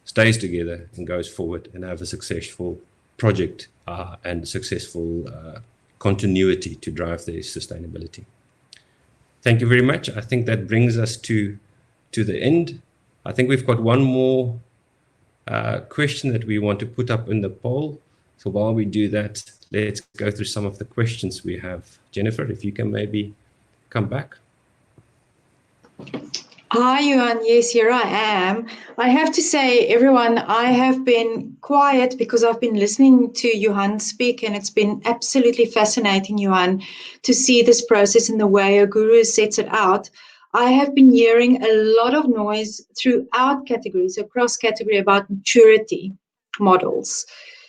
A: stays together and goes forward and have a successful project and successful continuity to drive their sustainability. Thank you very much. I think that brings us to the end. I think we've got one more question that we want to put up in the poll. So while we do that, let's go through some of the questions we have. Jennifer, if you can maybe come back.
B: Hi, Johan. Yes, here I am. I have to say, everyone, I have been quiet because I've been listening to Johan speak, and it's been absolutely fascinating, Johan, to see this process and the way Aguru sets it out. I have been hearing a lot of noise throughout categories, across category, about maturity models.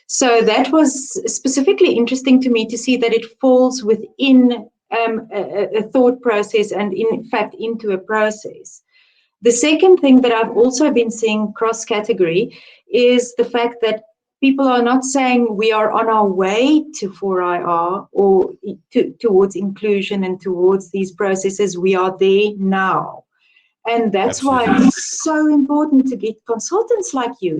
B: So that was specifically interesting to me to see that it falls within a thought process and, in fact, into a process. The second thing that I've also been seeing cross-category is the fact that people are not saying we are on our way to 4IR or towards inclusion and towards these processes. We are there now. And that's Absolutely. Why it's so important to get consultants like you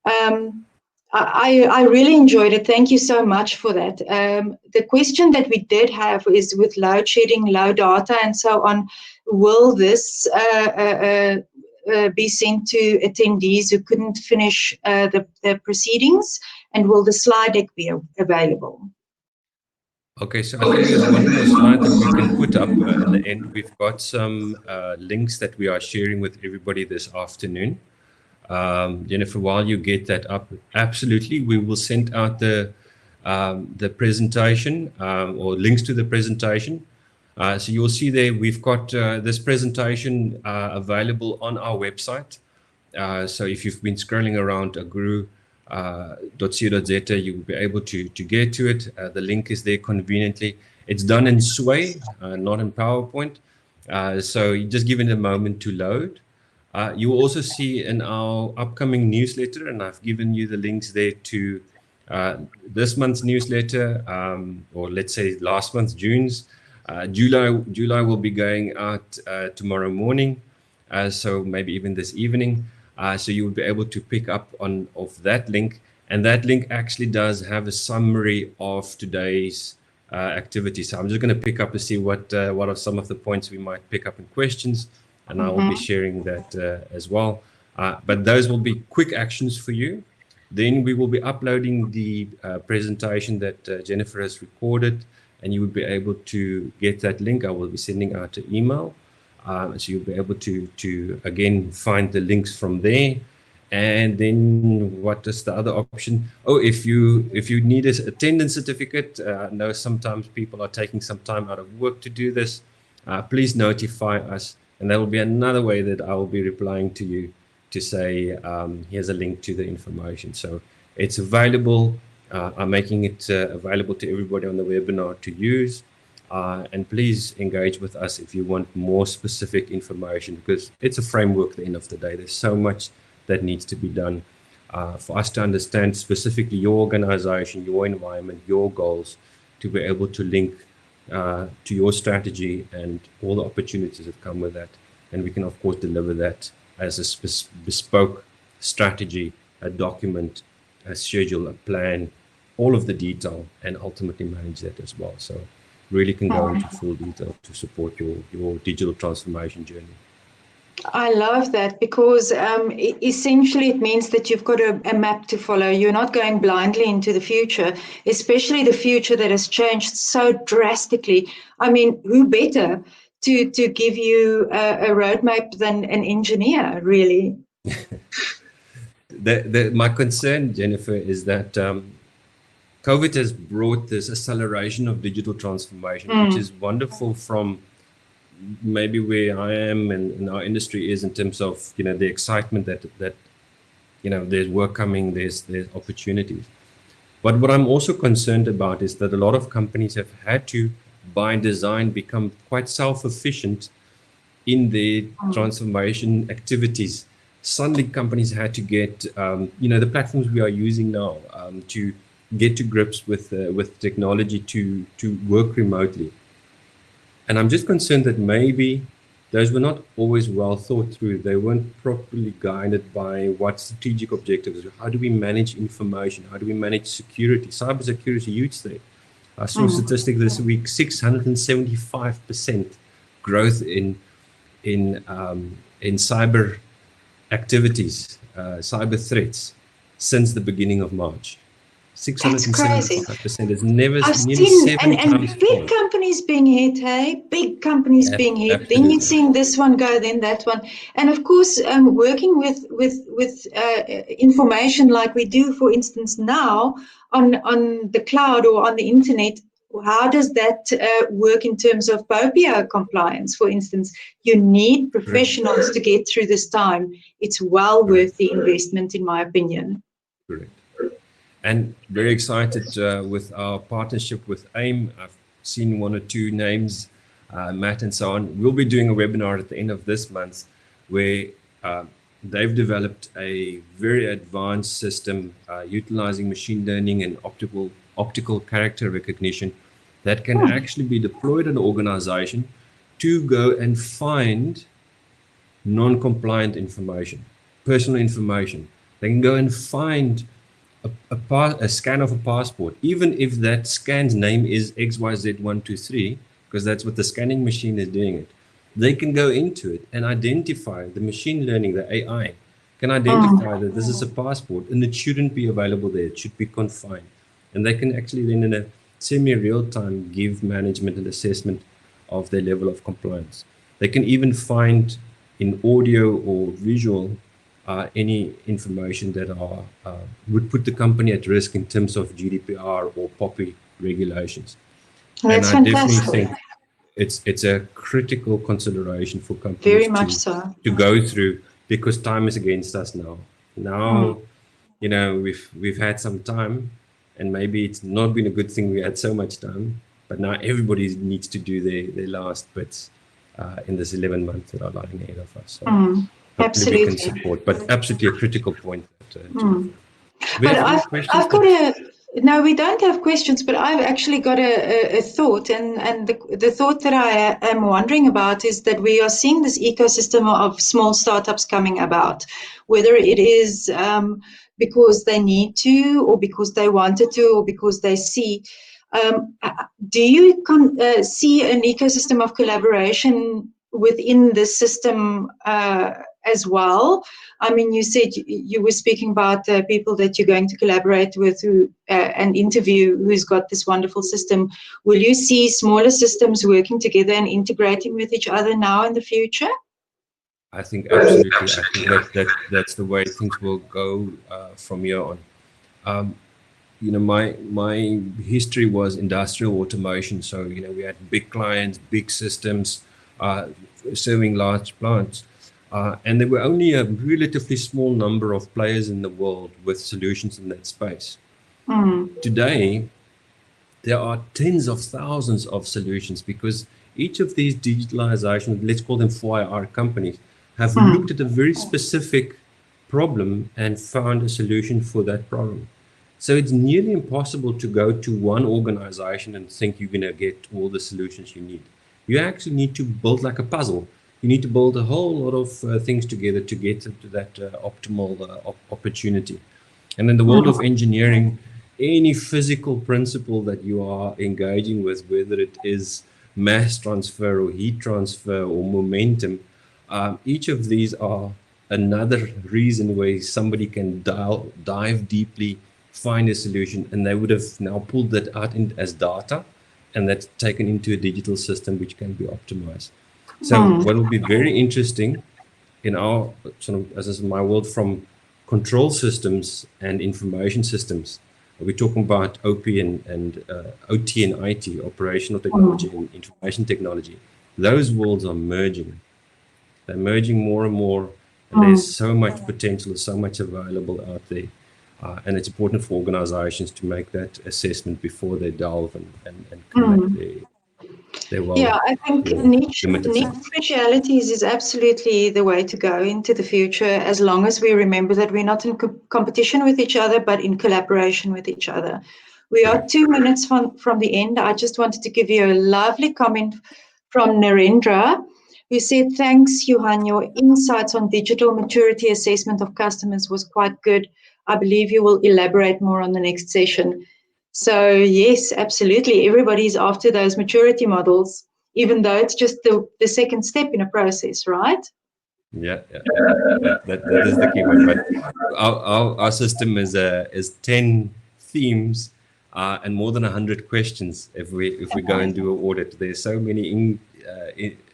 B: in. I really enjoyed it. Thank you so much for that. The question that we did have is with load shedding, low data, and so on, will this be sent to attendees who couldn't finish the proceedings, and will the slide deck be available?
A: Okay, so I think there's one more slide that we can put up in the end. We've got some links that we are sharing with everybody this afternoon. Jennifer, while you get that up, absolutely, we will send out the presentation or links to the presentation. So you'll see there we've got this presentation available on our website. So if you've been scrolling around aguru.co.za, you will be able to get to it. The link is there conveniently. It's done in Sway, not in PowerPoint. So you just give it a moment to load. You will also see in our upcoming newsletter, and I've given you the links there to this month's newsletter, or let's say last month, June's. July will be going out tomorrow morning, so maybe even this evening. So you will be able to pick up on that link, and that link actually does have a summary of today's activities. So I'm just going to pick up to see what are some of the points we might pick up in questions, and I will be sharing that as well. But those will be quick actions for you. Then we will be uploading the presentation that Jennifer has recorded, and you will be able to get that link. I will be sending out an email. So you'll be able to again find the links from there. And then what is the other option? Oh, if you need an attendance certificate, I know sometimes people are taking some time out of work to do this. Please notify us, and that will be another way that I will be replying to you to say here's a link to the information. So it's available. I'm making it available to everybody on the webinar to use. And please engage with us if you want more specific information, because it's a framework at the end of the day. There's so much that needs to be done for us to understand specifically your organization, your environment, your goals, to be able to link to your strategy and all the opportunities that come with that. And we can, of course, deliver that as a bespoke strategy, a document, a schedule, a plan, all of the detail, and ultimately manage that as well. So really can go into full detail to support your digital transformation journey.
B: I love that, because essentially it means that you've got a map to follow. You're not going blindly into the future, especially the future that has changed so drastically. I mean, who better to give you a roadmap than an engineer, really?
A: My concern, Jennifer, is that COVID has brought this acceleration of digital transformation, which is wonderful from maybe where I am and our industry is in terms of, the excitement that there's work coming, there's opportunities. But what I'm also concerned about is that a lot of companies have had to, by design, become quite self-efficient in their transformation activities. Suddenly companies had to get, the platforms we are using now to get to grips with technology to work remotely. And I'm just concerned that maybe those were not always well thought through. They weren't properly guided by what strategic objectives. How do we manage information? How do we manage security? Cybersecurity, huge thing. I saw a statistic this week: 675% growth in cyber activities, cyber threats since the beginning of March. 675% is never
B: I've
A: nearly
B: seen,
A: 7 times
B: big
A: more.
B: companies being hit, hey? Big companies being hit.
A: Absolutely.
B: Then you're seeing this one go, then that one. And of course, working with information like we do, for instance, now on the cloud or on the internet, how does that work in terms of POPIA compliance, for instance? You need professionals to get through this time. It's well worth the investment, in my opinion.
A: Correct. And very excited with our partnership with AIM. I've seen one or two names, Matt and so on. We'll be doing a webinar at the end of this month where they've developed a very advanced system utilizing machine learning and optical character recognition that can actually be deployed in an organization to go and find non-compliant information, personal information. They can go and find a scan of a passport, even if that scan's name is XYZ123, because that's what the scanning machine is doing it, they can go into it and identify, the machine learning, the AI, can identify that this is a passport and it shouldn't be available there. It should be confined. And they can actually then in a semi-real time give management and assessment of their level of compliance. They can even find in audio or visual any information that would put the company at risk in terms of GDPR or POPI regulations. And
B: That's
A: I definitely
B: fantastic.
A: think it's a critical consideration for
B: Very
A: companies
B: much so.
A: to go through, because time is against us now. Now, we've had some time, and maybe it's not been a good thing we had so much time, but now everybody needs to do their last bits in this 11 months that are lying ahead of us. So hopefully we can
B: Absolutely.
A: support, but absolutely a critical point.
B: But I've got no, we don't have questions, but I've actually got a thought, and the thought that I am wondering about is that we are seeing this ecosystem of small startups coming about, whether it is because they need to, or because they wanted to, or because they see. Do you see an ecosystem of collaboration within the system as well? I mean, you said you were speaking about people that you're going to collaborate with and interview who's got this wonderful system. Will you see smaller systems working together and integrating with each other now in the future?
A: I think absolutely. I think that's the way things will go from here on. My history was industrial automation. So, we had big clients, big systems, serving large plants. And there were only a relatively small number of players in the world with solutions in that space. Today, there are tens of thousands of solutions, because each of these digitalization, let's call them 4IR companies, have looked at a very specific problem and found a solution for that problem. So it's nearly impossible to go to one organization and think you're going to get all the solutions you need. You actually need to build like a puzzle. You need to build a whole lot of things together to get to that optimal opportunity. And in the world of engineering, any physical principle that you are engaging with, whether it is mass transfer or heat transfer or momentum, each of these are another reason where somebody can dive deeply, find a solution, and they would have now pulled that out as data, and that's taken into a digital system which can be optimized. So what will be very interesting in our as is my world, from control systems and information systems, we're talking about OP and OT and IT, operational technology and information technology. Those worlds are merging. They're merging more and more, and there's so much potential, so much available out there. And it's important for organizations to make that assessment before they delve and commit their
B: Yeah, I think niche specialities is absolutely the way to go into the future, as long as we remember that we're not in competition with each other, but in collaboration with each other. We are 2 minutes from the end. I just wanted to give you a lovely comment from Narendra, who said, thanks, Johan. Your insights on digital maturity assessment of customers was quite good. I believe you will elaborate more on the next session. So yes, absolutely. Everybody's after those maturity models, even though it's just the second step in a process, right?
A: Yeah. That is the key one. But our system is 10 themes and more than 100 questions if we go and do an audit. There's so many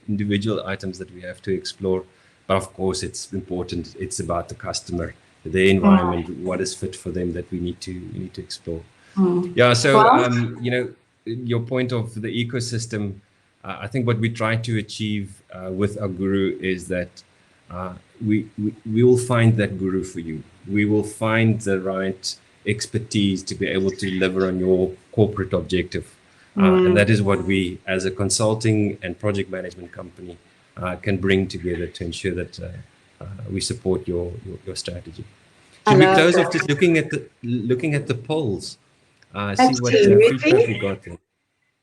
A: individual items that we have to explore. But of course, it's important. It's about the customer, their environment, what is fit for them that we need to explore. Yeah. So your point of the ecosystem, I think what we try to achieve with Aguru is that we will find that guru for you. We will find the right expertise to be able to deliver on your corporate objective. And that is what we, as a consulting and project management company, can bring together to ensure that we support your strategy. Should we close off just looking at the polls? See what feedback we got there.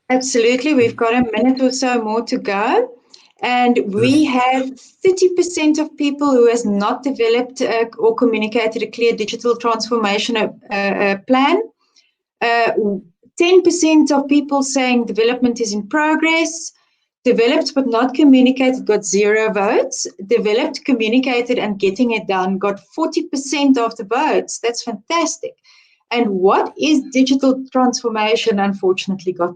B: Absolutely. We've got a minute or so more to go. And we have 30% of people who has not developed or communicated a clear digital transformation plan. 10% of people saying development is in progress. Developed but not communicated got 0 votes. Developed, communicated, and getting it done got 40% of the votes. That's fantastic. And what is digital transformation? Unfortunately, got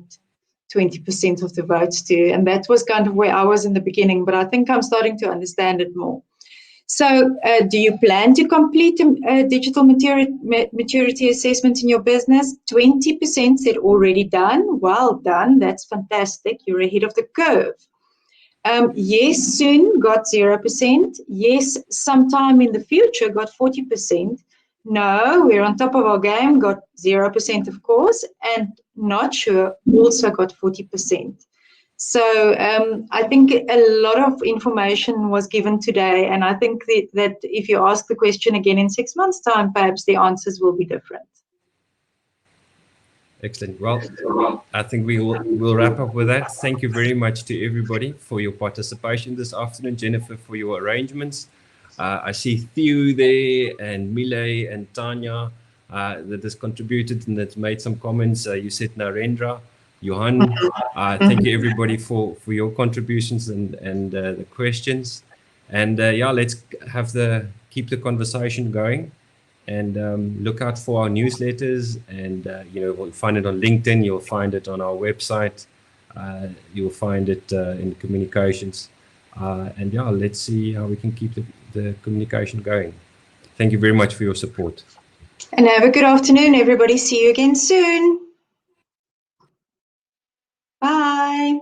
B: 20% of the votes too. And that was kind of where I was in the beginning, but I think I'm starting to understand it more. So do you plan to complete a digital maturity assessment in your business? 20% said already done. Well done. That's fantastic. You're ahead of the curve. Yes, soon got 0%. Yes, sometime in the future got 40%. No, we're on top of our game, got 0%, of course, and not sure also got 40%. So I think a lot of information was given today, and I think that if you ask the question again in 6 months' time, perhaps the answers will be different.
A: Excellent. Well, I think we'll wrap up with that. Thank you very much to everybody for your participation this afternoon. Jennifer, for your arrangements. I see Theo there and Mile and Tanya that has contributed and that's made some comments. You said Narendra, Johan. Thank you everybody for your contributions and the questions. And yeah, let's keep the conversation going. And look out for our newsletters, and we'll find it on LinkedIn, you'll find it on our website, you'll find it in communications, and yeah, let's see how we can keep the communication going. Thank you very much for your support.
B: And have a good afternoon, everybody. See you again soon. Bye.